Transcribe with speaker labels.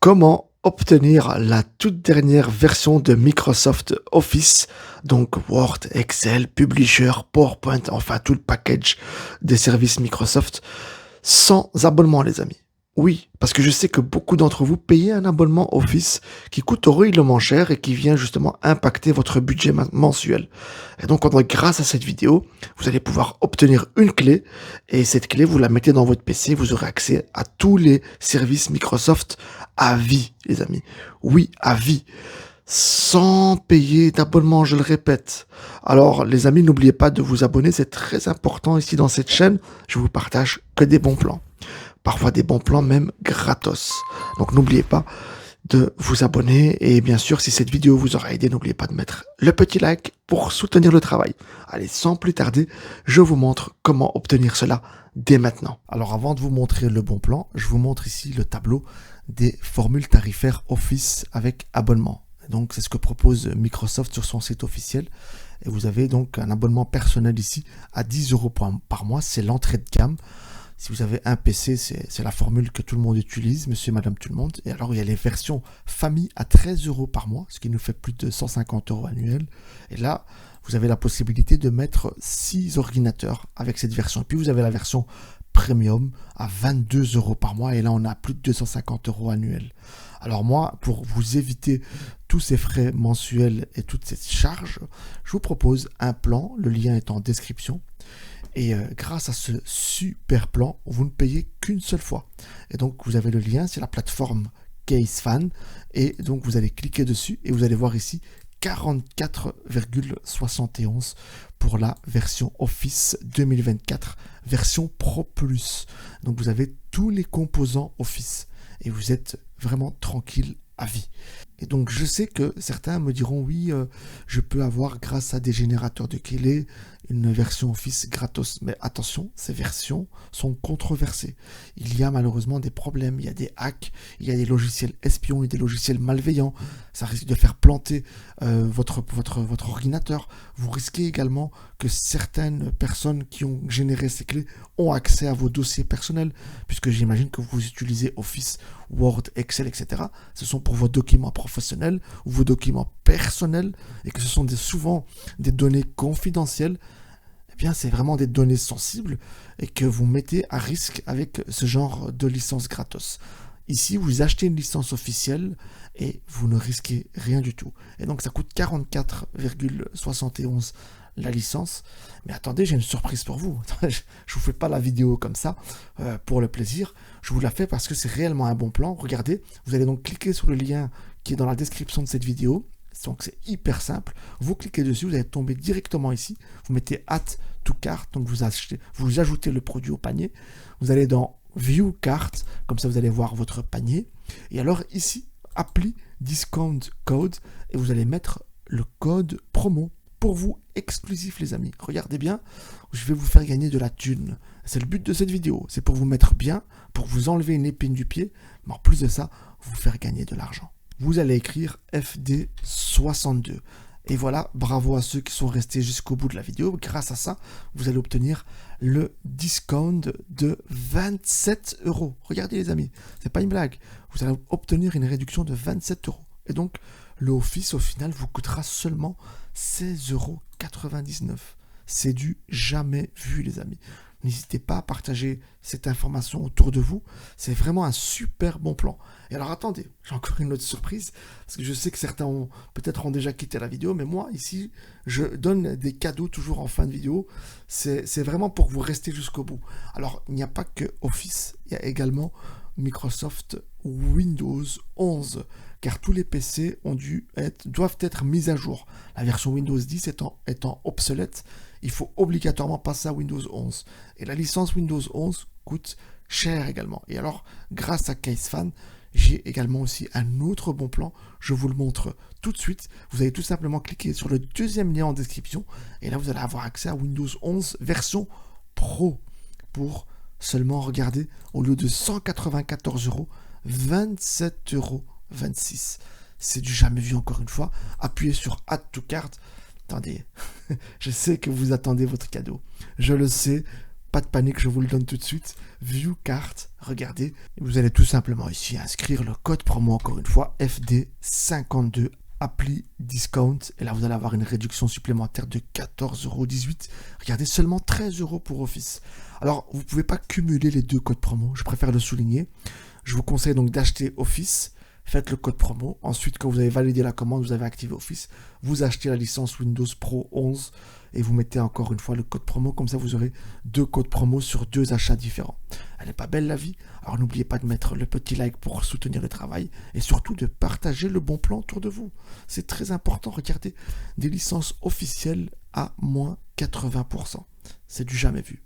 Speaker 1: Comment obtenir la toute dernière version de Microsoft Office, donc Word, Excel, Publisher, PowerPoint, enfin tout le package des services Microsoft, sans abonnement, les amis. Oui, parce que je sais que beaucoup d'entre vous payez un abonnement Office qui coûte horriblement cher et qui vient justement impacter votre budget mensuel. Et donc, grâce à cette vidéo, vous allez pouvoir obtenir une clé et cette clé, vous la mettez dans votre PC, vous aurez accès à tous les services Microsoft à vie, les amis. Oui, à vie. Sans payer d'abonnement, je le répète. Alors, les amis, n'oubliez pas de vous abonner, c'est très important ici dans cette chaîne. Je vous partage que des bons plans. Parfois des bons plans même gratos. Donc, n'oubliez pas de vous abonner et bien sûr, si cette vidéo vous aura aidé, n'oubliez pas de mettre le petit like pour soutenir le travail. Allez, sans plus tarder, je vous montre comment obtenir cela dès maintenant. Alors, avant de vous montrer le bon plan, je vous montre ici le tableau des formules tarifaires Office avec abonnement. Donc, c'est ce que propose Microsoft sur son site officiel. Et vous avez donc un abonnement personnel ici à 10 euros par mois. C'est l'entrée de gamme. Si vous avez un PC, c'est la formule que tout le monde utilise, monsieur et madame tout le monde. Et alors, il y a les versions famille à 13 euros par mois, ce qui nous fait plus de 150 euros annuels. Et là, vous avez la possibilité de mettre 6 ordinateurs avec cette version. Et puis, vous avez la version premium à 22 euros par mois. Et là, on a plus de 250 euros annuels. Alors moi, pour vous éviter tous ces frais mensuels et toutes ces charges, je vous propose un plan. Le lien est en description. Et grâce à ce super plan, vous ne payez qu'une seule fois. Et donc, vous avez le lien, c'est la plateforme CaseFan. Et donc, vous allez cliquer dessus et vous allez voir ici 44,71 pour la version Office 2024, version Pro Plus. Donc, vous avez tous les composants Office et vous êtes vraiment tranquille à vie. Et donc, je sais que certains me diront, oui, je peux avoir, grâce à des générateurs de clés, une version Office gratos. Mais attention, ces versions sont controversées. Il y a malheureusement des problèmes, il y a des hacks, il y a des logiciels espions et des logiciels malveillants. Ça risque de faire planter votre ordinateur. Vous risquez également que certaines personnes qui ont généré ces clés ont accès à vos dossiers personnels, puisque j'imagine que vous utilisez Office, Word, Excel, etc. Ce sont pour vos documents professionnels ou vos documents personnels et que ce sont souvent des données confidentielles. Eh bien, c'est vraiment des données sensibles et que vous mettez à risque avec ce genre de licence gratos. Ici, vous achetez une licence officielle et vous ne risquez rien du tout. Et donc, ça coûte 44,71 la licence. Mais attendez, j'ai une surprise pour vous. Je ne vous fais pas la vidéo comme ça pour le plaisir. Je vous la fais parce que c'est réellement un bon plan. Regardez, vous allez donc cliquer sur le lien qui est dans la description de cette vidéo. Donc c'est hyper simple. Vous cliquez dessus, vous allez tomber directement ici. Vous mettez Add to Cart, donc vous ajoutez le produit au panier. Vous allez dans View Cart, comme ça vous allez voir votre panier. Et alors ici, Apply Discount Code, et vous allez mettre le code promo pour vous exclusif, les amis. Regardez bien, je vais vous faire gagner de la thune. C'est le but de cette vidéo, c'est pour vous mettre bien, pour vous enlever une épine du pied, mais en plus de ça, vous faire gagner de l'argent. Vous allez écrire FD62. Et voilà, bravo à ceux qui sont restés jusqu'au bout de la vidéo. Grâce à ça, vous allez obtenir le discount de 27 euros. Regardez les amis, c'est pas une blague. Vous allez obtenir une réduction de 27 euros. Et donc, le Office, au final, vous coûtera seulement 16,99 euros. C'est du jamais vu, les amis. N'hésitez pas à partager cette information autour de vous. C'est vraiment un super bon plan. Et alors attendez, j'ai encore une autre surprise, parce que je sais que certains ont déjà quitté la vidéo, mais moi ici, je donne des cadeaux toujours en fin de vidéo. C'est vraiment pour que vous restez jusqu'au bout. Alors, il n'y a pas que Office, il y a également Microsoft Windows 11, car tous les PC doivent être mis à jour. La version Windows 10 étant obsolète, il faut obligatoirement passer à Windows 11. Et la licence Windows 11 coûte cher également. Et alors, grâce à CaseFan, j'ai également aussi un autre bon plan. Je vous le montre tout de suite. Vous allez tout simplement cliquer sur le deuxième lien en description. Et là, vous allez avoir accès à Windows 11 version Pro pour seulement, regardez, au lieu de 194 euros, 27,26 euros. C'est du jamais vu encore une fois. Appuyez sur Add to Cart. Attendez, je sais que vous attendez votre cadeau. Je le sais. Pas de panique, je vous le donne tout de suite. View Cart, regardez. Vous allez tout simplement ici inscrire le code promo, encore une fois, FD52 appli discount. Et là, vous allez avoir une réduction supplémentaire de 14,18 €. Regardez, seulement 13 € pour Office. Alors, vous ne pouvez pas cumuler les deux codes promo. Je préfère le souligner. Je vous conseille donc d'acheter Office. Faites le code promo. Ensuite, quand vous avez validé la commande, vous avez activé Office. Vous achetez la licence Windows Pro 11 et vous mettez encore une fois le code promo. Comme ça, vous aurez deux codes promo sur deux achats différents. Elle n'est pas belle la vie? Alors n'oubliez pas de mettre le petit like pour soutenir le travail et surtout de partager le bon plan autour de vous. C'est très important. Regardez, des licences officielles à moins 80%. C'est du jamais vu.